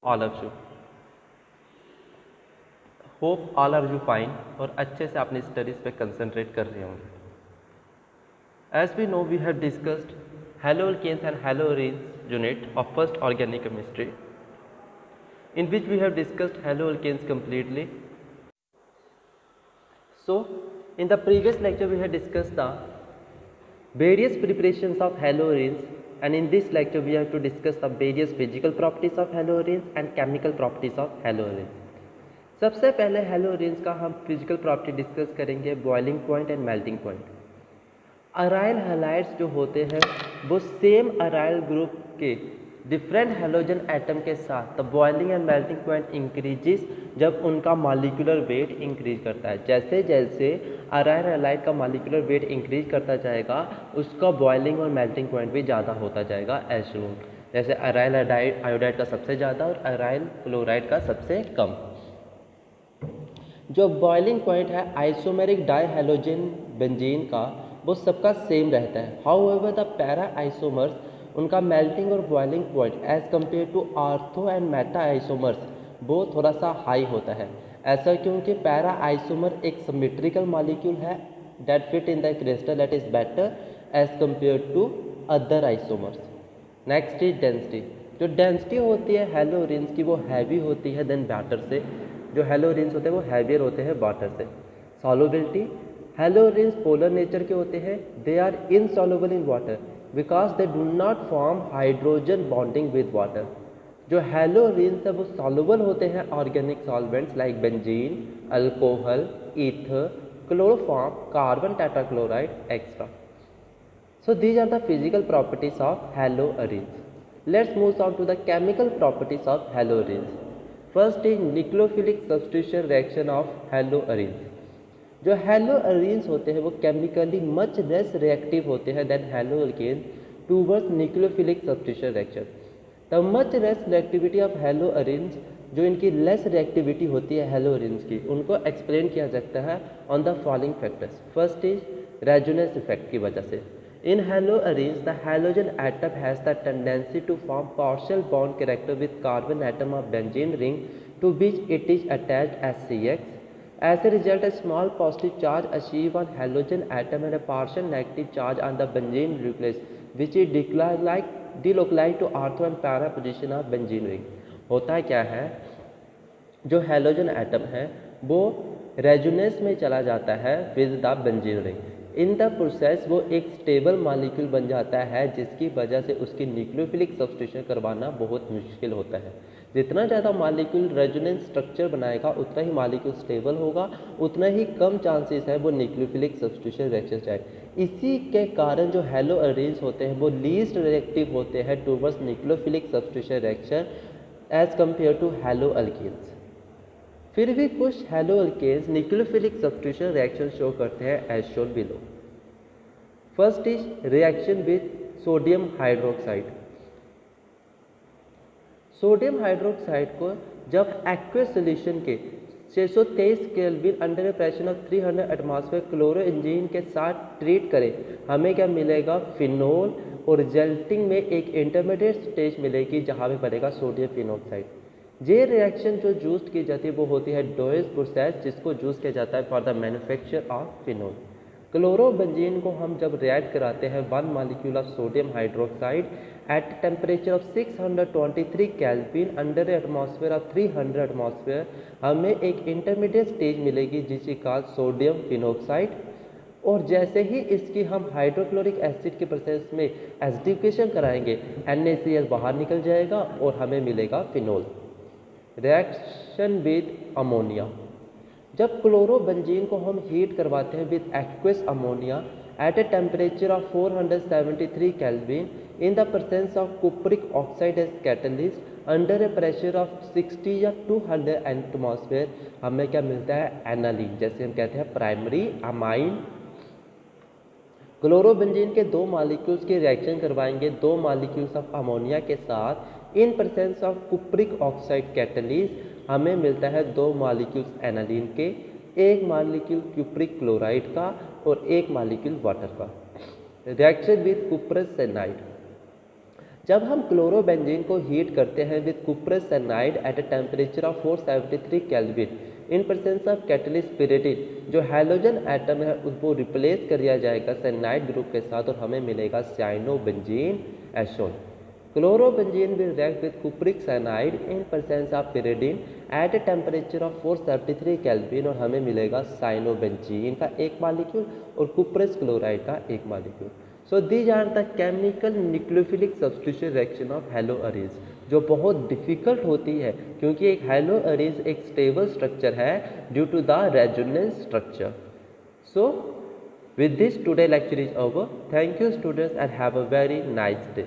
All of you hope all are you fine और अच्छे से अपनी स्टडीज़ पे कंसंट्रेट कर रहे होंगे। As we know we have discussed halo alkanes and haloarenes unit of first organic chemistry, in which we have discussed haloalkanes completely. So in the previous lecture we have discussed the various preparations of haloarenes, and in this lecture we have to discuss the various physical properties of haloarenes and chemical properties of haloarenes. सबसे पहले हेलोरेंस का हम physical property discuss करेंगे, boiling point and melting point. Aryl halides जो होते हैं वो same aryl group के डिफरेंट हेलोजन एटम के साथ the boiling and melting point increases जब उनका मॉलिक्यूलर वेट इंक्रीज करता है। जैसे जैसे अराइल हैलाइड का मॉलिक्यूलर वेट इंक्रीज करता जाएगा उसका बॉइलिंग और मेल्टिंग पॉइंट भी ज़्यादा होता जाएगा एज शोन। जैसे अराइल आयोडाइड का सबसे ज़्यादा और अराइल क्लोराइड का सबसे कम। जो बॉइलिंग पॉइंट है आइसोमेरिक डाइहैलोजन बेंजीन का वो सबका सेम रहता है। हाउएवर द पैरा आइसोमर्स उनका मेल्टिंग और boiling point as compare to ortho and meta isomers वो थोड़ा सा हाई होता है। ऐसा क्योंकि पैरा आइसोमर एक सिमेट्रिकल मॉलिक्यूल है that fit in the crystal that is better as compare to other isomers. Next is density. जो डेंसिटी होती है हेलोरेंस की वो हैवी होती है देन वाटर से। जो हेलोरेंस होते हैं वो हैवियर होते हैं वाटर से। सॉल्युबिलिटी, हेलोरेंस पोलर नेचर के होते हैं, they are insoluble in water because they do not form hydrogen bonding with water. जो हेलोरेंस है वो सॉल्युबल होते हैं organic solvents like benzene, alcohol, ether, chloroform, carbon tetrachloride extra. So these are the physical properties of haloarenes. Let's move on to the chemical properties of haloarenes. First is nucleophilic substitution reaction of haloarenes. जो haloarenes होते हैं वो chemically much less reactive होते हैं then haloalkanes towards nucleophilic substitution reaction. The much less reactivity of haloarenes, जो इनकी less reactivity होती है haloarenes की, उनको एक्सप्लेन किया जाता है on the following factors. First is resonance effect की वजह से। In haloarenes, the halogen atom has the tendency to form partial bond character with carbon atom of benzene ring to which it is attached as CX. As a result, a small positive charge achieved on halogen atom and a partial negative charge on the benzene nucleus, which is delocalized to ortho and para position of benzene ring. होता क्या है, जो halogen atom है वो resonance में चला जाता है with the benzene ring. In the process वो एक स्टेबल मॉलिक्यूल बन जाता है जिसकी वजह से उसकी न्यूक्लियोफिलिक सब्स्टिट्यूशन करवाना बहुत मुश्किल होता है। जितना ज़्यादा मॉलिक्यूल रेजोनेंस स्ट्रक्चर बनाएगा उतना ही मॉलिक्यूल स्टेबल होगा, उतना ही कम चांसेस है वो न्यूक्लियोफिलिक सब्स्टिट्यूशन रिएक्शन जाए। इसी के कारण जो हेलोअरेन्स होते हैं वो लीस्ट रिएक्टिव होते हैं towards nucleophilic substitution reaction as compare to haloalkanes. फिर भी कुछ haloalkanes nucleophilic substitution reaction show करते हैं as shown below. First is reaction with sodium hydroxide. Sodium hydroxide को जब एक्वस सॉल्यूशन के 623 kelvin under pressure of 300 atmosphere chlorobenzene के साथ ट्रीट करें हमें क्या मिलेगा, फिनोल, और रिजल्टिंग में एक इंटरमीडिएट स्टेज मिलेगी जहाँ पे बनेगा सोडियम फिनोक्साइड। ये रिएक्शन जो यूज की जाती है वो होती है डोइस प्रोसेस जिसको यूज किया जाता है for the manufacture of phenol. Chlorobenzene को हम जब रिएक्ट कराते हैं 1 molecule of sodium hydroxide at temperature of 623 kelvin under atmosphere of 300 atmosphere हमें एक इंटरमीडिएट स्टेज मिलेगी जिसकी कॉल्ड सोडियम फिनोक्साइड। और जैसे ही इसकी हम हाइड्रोक्लोरिक एसिड के प्रोसेस में एसिडिफिकेशन कराएंगे NaCl बाहर निकल जाएगा और हमें मिलेगा फिनोल। Reaction with ammonia. जब क्लोरोबेंजीन को हम हीट करवाते हैं with aqueous ammonia at a temperature of 473 kelvin in the presence of cupric oxide as catalyst under a pressure of 60 या 200 एटमॉस्फेयर हमें क्या मिलता है, एनालीन, जैसे हम कहते हैं प्राइमरी अमाइन। क्लोरोबेंजीन के 2 मॉलिक्यूल्स की रिएक्शन करवाएंगे 2 मॉलिक्यूल्स ऑफ अमोनिया के साथ in presence of cupric oxide catalyst हमें मिलता है 2 मॉलिक्यूल्स एनालीन के, एक मॉलिक्यूल क्यूप्रिक क्लोराइड का और एक मॉलिक्यूल वाटर का। Reaction with cuprous cyanide. जब हम क्लोरोबेंजीन को हीट करते हैं with cuprous cyanide at a temperature of 473 kelvin in presence of catalyst pyridine, जो हैलोजन एटम है उसको रिप्लेस कर दिया जाएगा साइनाइड ग्रुप के साथ और हमें मिलेगा cyanobenzene as shown. Chlorobenzene will react with cupric cyanide in presence of pyridine at a temperature of 473 kelvin और हमें मिलेगा साइनोबेंजीन का एक मॉलिक्यूल और कुप्रस क्लोराइड का एक molecule. So these are the chemical nucleophilic substitution reaction of halo arenes, जो बहुत डिफिकल्ट होती है क्योंकि एक हैलो अरेज एक स्टेबल स्ट्रक्चर है due to the resonance structure. So with this today lecture is over. Thank you students and have a very nice day.